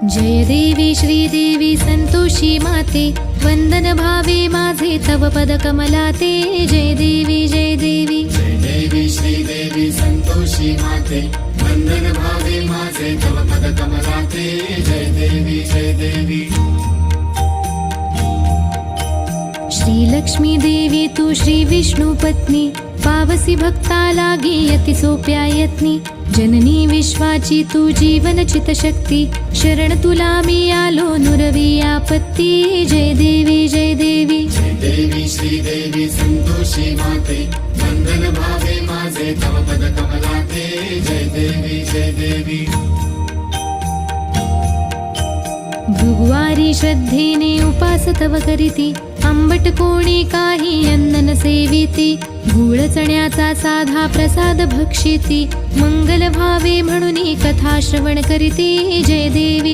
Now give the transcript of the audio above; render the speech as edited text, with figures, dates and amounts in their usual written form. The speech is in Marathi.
जय देवी श्रीदेवी संतोषी माते, वंदन भावे माझे तव पद कमलाते। जय देवी जय देवी जय देवी श्रीदेवी संतोषी माते, वंदन भावे माझे तव पद कमलाते। जय देवी जय देवी श्री लक्ष्मी देवी तू श्री विष्णु पत्नी, पावसी भक्ता लागी अति सोप्या यत्नी। जननी विश्वाची तू जीवन चित शक्ती, शरण तुला मी आलो नुरवी आपत्ती। जय देवी जय देवी जय देवी श्रीदेवी संतोषी माते, वंदन भावे माझे तव पद कमलाते। जय देवी जय देवी भृगुवारी श्रद्धेने उपास तव करीती, आंबट कोणी काही अन्न न सेविती। गूळ चण्याचा साधा प्रसाद भक्षिती, मंगल भावे म्हणून कथा श्रवण करीती। जय देवी